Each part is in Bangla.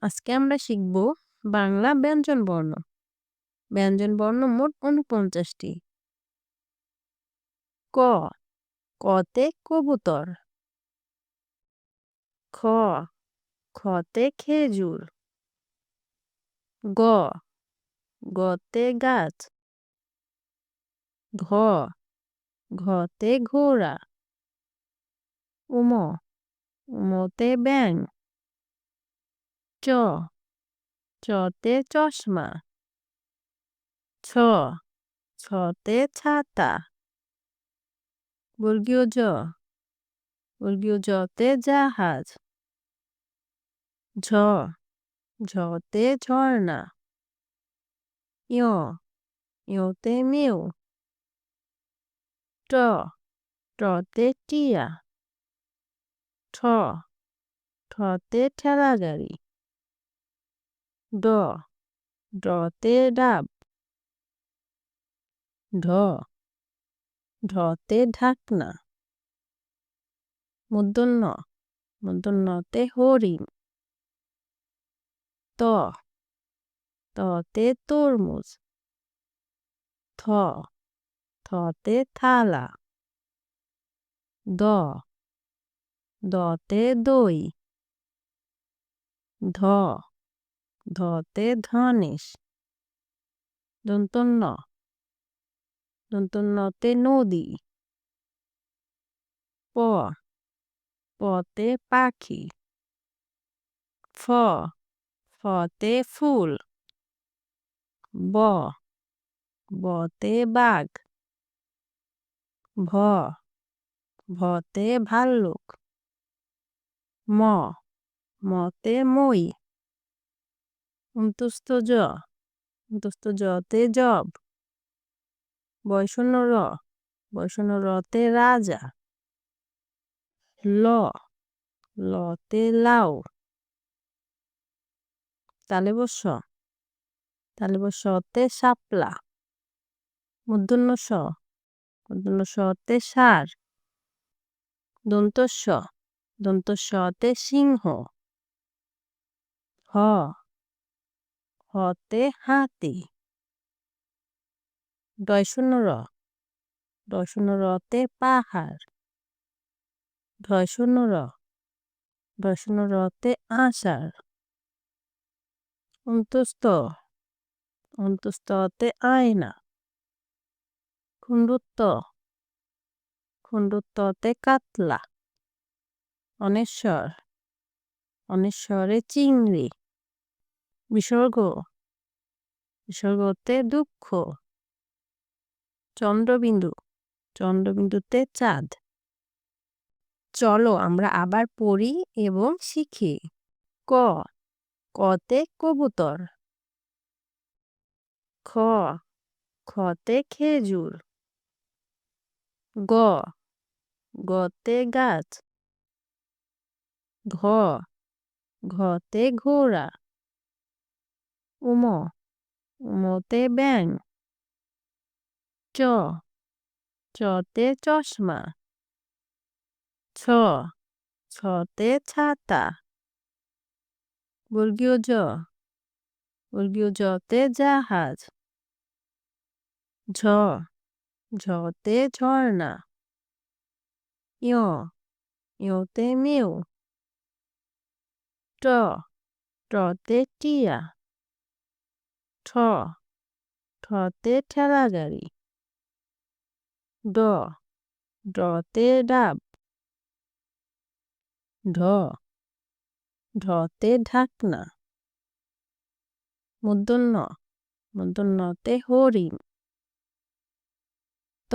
আজকে আমরা শিখব বাংলা ব্যঞ্জনবর্ণ। ব্যঞ্জনবর্ণ মোট ৪৯টি। ক, কতে কবুতর। খ, খতে খেজুর। গ, গতে গাছ। ঘ, ঘতে ঘোড়া। উম, উমতে ব্যাঙ। চ, চতে চশমা। ছ, ছতে ছাতা। বর্গীয় জ, বর্গীয় জতে জাহাজ। ঝ, ঝতে ঝর্ণা। য়, ইয়তে মেউ। ট, টতে টিয়া। ঠ, ঠতে ঠেলা গাড়ি। ড, ডতে ডাব। ঢ, ঢতে ঢাকনা। মূর্ধন্য, মূর্ধন্যতে হরিণ। ত, ততে তরমুজ। থ, থতে থালা। দ, দতে দই। ধ, ধতে ধনেশ। দন্তন্য, দন্তন্যতে নদী। প, পতে পাখি। ফ, ফতে ফুল। ব, বতে বাঘ। ভ, ভতে ভাল্লুক। ম, মতে মই। অন্তুস্থ জ, অন্তুস্থ জতে জব। বয়শূন্য র, বয়শূন্য রতে রাজা। ল, লতে লাউ। তালব্য শ, তালব্য শতে শাপলা। মূর্ধন্য ষ, মূর্ধন্য শতে ষাঁড়। দন্ত স, দন্ত সতে সিংহ। হ, হতে হাতি। ডয়শূন্য র, ডয়শূন্য রতে পাহাড়। ঢয়শূন্য র, ঢয়শূন্য রতে আষাঢ়। অন্তুস্থ, অন্তুস্থতে আয়না। খুন্ডুত্ত, খুন্ডুত্ততে কাতলা। অনেশ্বর, অনেশ্বরে চিংড়ি। বিসর্গ, বিসর্গতে দুঃখ। চন্দ্রবিন্দু, চন্দ্রবিন্দুতে চাঁদ। চলো আমরা আবার পড়ি এবং শিখি। ক, কতে কবুতর। খ, খতে খেজুর। গ, গতে গাছ। ঘ, ঘতে ঘোড়া। উম, উমতে ব্যাঙ। চ, চতে চশমা। ছ, ছতে ছাতা। বর্গীয় জ, বর্গীয় জতে জাহাজ। ঝ, ঝতে ঝর্ণা। য়, ইয়তে মেউ। ট, টতে টিয়া। ঠ, ঠতে ঠেলা গাড়ি। ড, ডতে ডাব। ঢ, ঢতে ঢাকনা। মূর্ধন্য, মূর্ধন্যতে হরিণ। ত,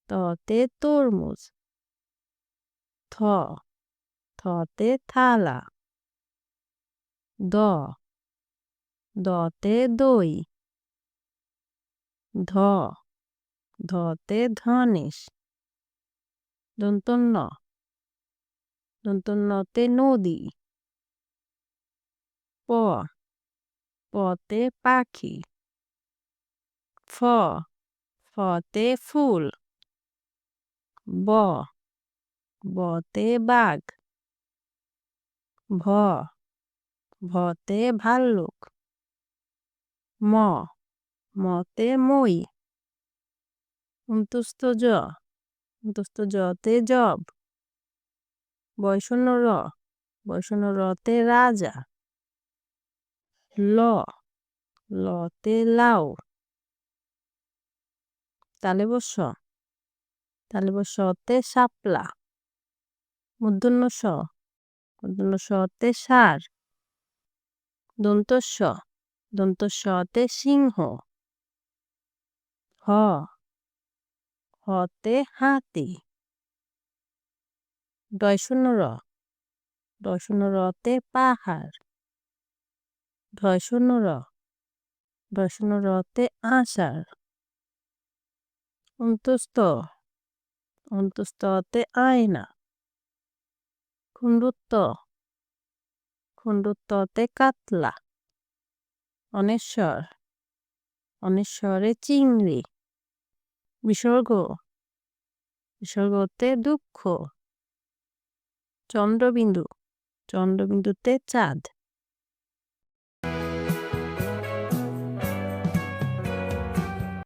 ততে তরমুজ। থ, থতে থালা। দ, দতে দই। ধ, ধতে ধনেশ। দন্তন্য, দন্তন্যতে নদী। প, পতে পাখি। ফ, ফতে ফুল। ব, বতে বাঘ। ভ, ভতে ভাল্লুক ম মতে মই অন্তুস্থ জ অন্তুস্থ জতে জব বয়শূন্য র বয়শূন্য রতে রাজা ল লতে লাউ তালব্য শতে শাপলা মূর্ধন্য শতে ষাঁড় দন্ত শতে সিংহ হ হতে হাতি ডয়শূন্য রতে পাহাড় ঢয়শূন্য রতে আষাঢ় অন্তুস্থতে আয়না খুন্ডুত্ততে কাতলা অনেশ্বরে চিংড়ি বিসর্গতে দুঃখ চন্দ্রবিন্দুতে চাঁদ